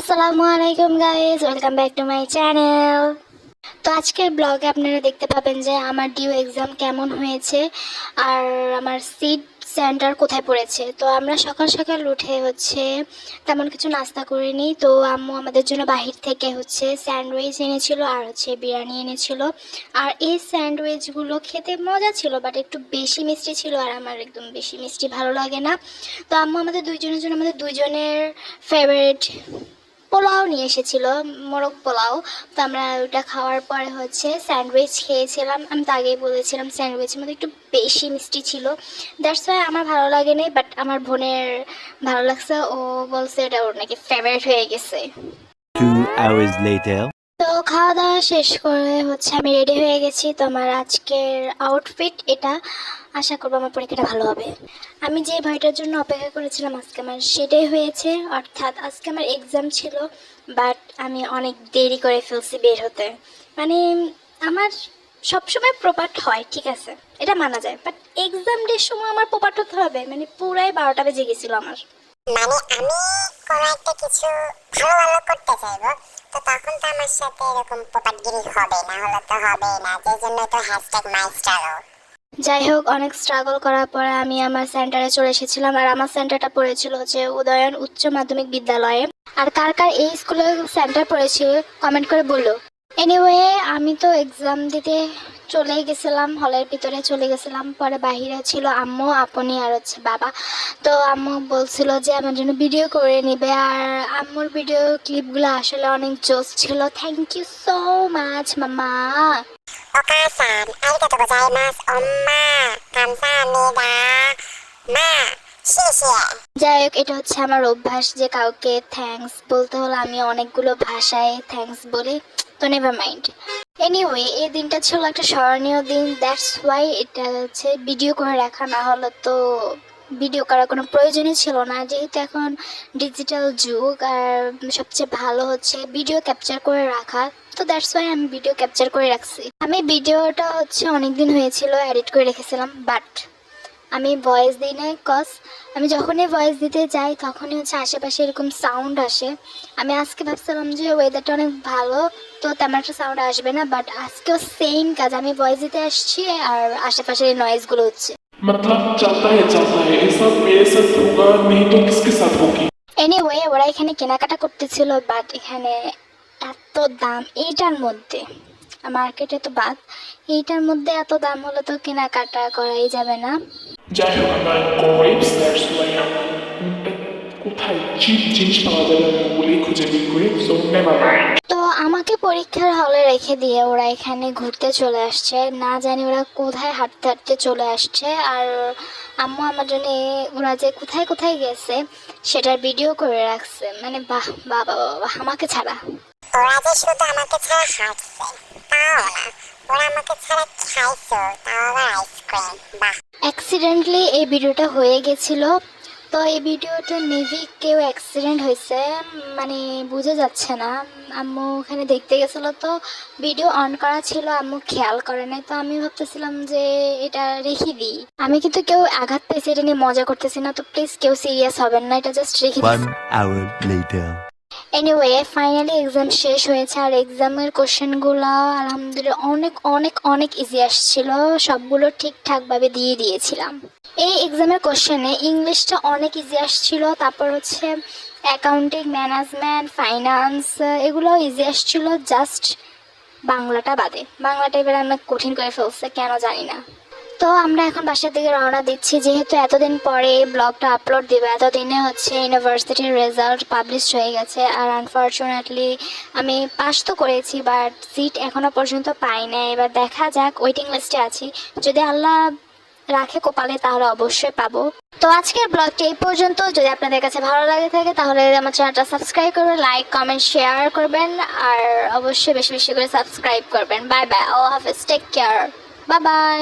আসসালামু আলাইকুম guys, welcome back to my channel. তো আজকের ব্লগে আপনারা দেখতে পাবেন যে আমার ডিউ এক্সাম কেমন হয়েছে আর আমার সিট সেন্টার কোথায় পড়েছে। তো আমরা সকাল সকাল উঠে তেমন কিছু নাস্তা করিনি। তো আম্মু আমাদের জন্য বাহির থেকে স্যান্ডউইচ এনেছিল আর বিরিয়ানি এনেছিল। আর এই স্যান্ডউইচগুলো খেতে মজা ছিল, বাট একটু বেশি মিষ্টি ছিল আর আমার একদম বেশি মিষ্টি ভালো লাগে না। তো আম্মু আমাদের দুইজনের জন্য আমাদের দুইজনের ফেভারিট পোলাও নিয়ে এসেছিল, মোরগ পোলাও। তো আমরা ওটা খাওয়ার পরে স্যান্ডউইচ খেয়েছিলাম। আমি তো আগেই বলেছিলাম স্যান্ডউইচের মধ্যে একটু বেশি মিষ্টি ছিল, দ্যাটস ওয়াই আমার ভালো লাগেনি, বাট আমার বোনের ভালো লাগছে। ও বলছে এটা ওর নাকি ফেভারিট হয়ে গেছে। 2 hours later. তো খাওয়া দাওয়া শেষ করে আমি রেডি হয়ে গেছি। তো আমার আজকের আউটফিট এটা, আশা করবো আমার পরীক্ষাটা ভালো হবে। আমি যে ভয়টার জন্য অপেক্ষা করেছিলাম আজকে আমার সেটাই হয়েছে, অর্থাৎ আজকে আমার এক্সাম ছিল, বাট আমি অনেক দেরি করে ফেলছি বের হতে। মানে আমার সবসময় প্রপার্ট হয়, ঠিক আছে, এটা মানা যায়, বাট এক্সাম ডের সময় আমার প্রপার্ট হতে হবে, মানে পুরাই 12টা বেজে গেছিলো আমার। মানে আমি কোনো একটা কিছু ভালো করতে চাইবো, তো তখন তো আমার সাথে এরকম পোপাটগিরি হবে, না হলে তো হবে না। যে জন্য তো #মাইস্ট্রাগল। যাই হোক, অনেক স্ট্রাগল করার পরে আমি আমার সেন্টারে চলে এসেছিলাম। আর আমার সেন্টারটা পড়েছিল উদয়ন উচ্চ মাধ্যমিক বিদ্যালয়ে। আর কার কার এই স্কুলে সেন্টার পড়েছিল কমেন্ট করে বললো। এনিওয়ে, আমি তো এক্সাম দিতে চলেই গেছিলাম, হলের ভিতরে চলে গেছিলাম। পরে বাহিরে ছিল আম্মু, আপনি আর বাবা। তো আম্মু বলছিল যে আমার জন্য ভিডিও করে নিবে, আর আম্মুর ভিডিও ক্লিপগুলো আসলে অনেক জোস ছিল। থ্যাংক ইউ সো মাচ মামা। ওকাসান আরিগাতো গোজাইমাসু ওম্মা কামসাহামিদা মা শিশিয়ে। যাই হোক, এটা আমার অভ্যাস যে কাউকে থ্যাঙ্কস বলতে হলে আমি অনেকগুলো ভাষায় থ্যাঙ্কস বলি। তো নেভার মাইন্ড। এনিওয়ে, এই দিনটা ছিল একটা স্মরণীয় দিন, দ্যাটস ওয়াই এটা ভিডিও করে রাখা, না হলে তো ভিডিও করার কোনো প্রয়োজনই ছিল না, যেহেতু এখন ডিজিটাল যুগ। আর সবচেয়ে ভালো ভিডিও ক্যাপচার করে রাখা। তো দ্যাটস ওয়াই আমি ভিডিও ক্যাপচার করে রাখছি। আমি ভিডিওটা অনেকদিন হয়েছিল এডিট করে রেখেছিলাম, বাট আমি ভয়েস দিই না, কজ আমি যখনই ভয়েস দিতে যাই তখনই আশেপাশে এরকম সাউন্ড আসে। আমি আজকে ভাবছিলাম যে ওয়েদারটা অনেক ভালো, তো তেমন একটা সাউন্ড আসবে না, বাট আজকেও সেম কাজ, আমি ভয়েস দিতে আসছি আর আশেপাশে এই নয়েজগুলো হচ্ছে। मतलब चलता है ये सब मेरे साथ होगा नहीं तो किसके साथ होगी। এনিওয়ে, ওরা এখানে কেনাকাটা করতেছিল, বাট এখানে এত দাম এইটার মধ্যে, মার্কেটে তো বাদ, এইটার মধ্যে এত দাম হলে তো কেনাকাটা করাই যাবে না। যাই হোক, আমার গ্রেপস দ্যাটস ওয়াই কোথায় চিপ জিনিস পাওয়া যাবে আমি ওগুলি খুঁজে বের করি, সো নেভার মাইন্ড। তো আমাকে পরীক্ষার হলে রেখে দিয়ে ওরা এখানে ঘুরতে চলে আসছে, না জানি ওরা কোথায় হাঁটতে হাঁটতে চলে আসছে। আর আম্মু আমার জন্য ওরা যে কোথায় কোথায় গেছে সেটার ভিডিও করে রাখছে। মানে বাহ বাহ বাহ বাহ, আমাকে ছাড়া। ওরা যে শুধু আমাকে ছাড়া হাঁটছে তাও না, ওরা আমাকে ছাড়া খাইছো, তাও আবার আইসক্রিম। বাহ। অ্যাক্সিডেন্টলি এই ভিডিওটা হয়ে গেছিল। তো এই ভিডিওটা মেবি কেউ অ্যাক্সিডেন্ট হয়েছে, মানে বোঝা যাচ্ছে না। আম্মু ওখানে দেখতে গেছিলো, তো ভিডিও অন করা ছিল, আম্মু খেয়াল করে নাই। তো আমি ভাবতেছিলাম যে এটা রেখে দিই। আমি কিন্তু কেউ আঘাত পেয়েছি এটা নিয়ে মজা করতেছি না, তো প্লিজ কেউ সিরিয়াস হবেন না, এটা জাস্ট রেখে দিই। 1 hour later. Anyway, finally exam শেষ হয়েছে। আর এক্সামের কোশ্চেনগুলো আলহামদুলিল্লাহ অনেক অনেক অনেক ইজি আসছিল, সবগুলো ঠিকঠাকভাবে দিয়ে দিয়েছিলাম। এই এক্সামের কোশ্চেনে ইংলিশটা অনেক ইজি আসছিল, তারপর অ্যাকাউন্টিং, ম্যানেজমেন্ট, ফাইন্যান্স এগুলো ইজি আসছিল, জাস্ট বাংলাটা বাদে। বাংলাটা এবার অনেক কঠিন করে ফেলছে, কেন জানি না। তো আমরা এখন বাসার দিকে রওনা দিচ্ছি, যেহেতু এতদিন পরে ব্লগটা আপলোড দিবে। এতদিনে ইউনিভার্সিটির রেজাল্ট পাবলিশ হয়ে গেছে, আর আনফর্চুনেটলি আমি পাস তো করেছি, বাট সিট এখনও পর্যন্ত পাই না। এবার দেখা যাক, ওয়েটিং লিস্টে আছি, যদি আল্লাহ রাখে কপালে তাহলে অবশ্যই পাবো। তো আজকের ব্লগটি এই পর্যন্ত। যদি আপনাদের কাছে ভালো লাগে থাকে তাহলে আমার চ্যানেলটা সাবস্ক্রাইব করবেন, লাইক কমেন্ট শেয়ার করবেন, আর অবশ্যই বেশি বেশি করে সাবস্ক্রাইব করবেন। বাই বাই, আল্লাহ হাফেজ, টেক কেয়ার, বাই বাই।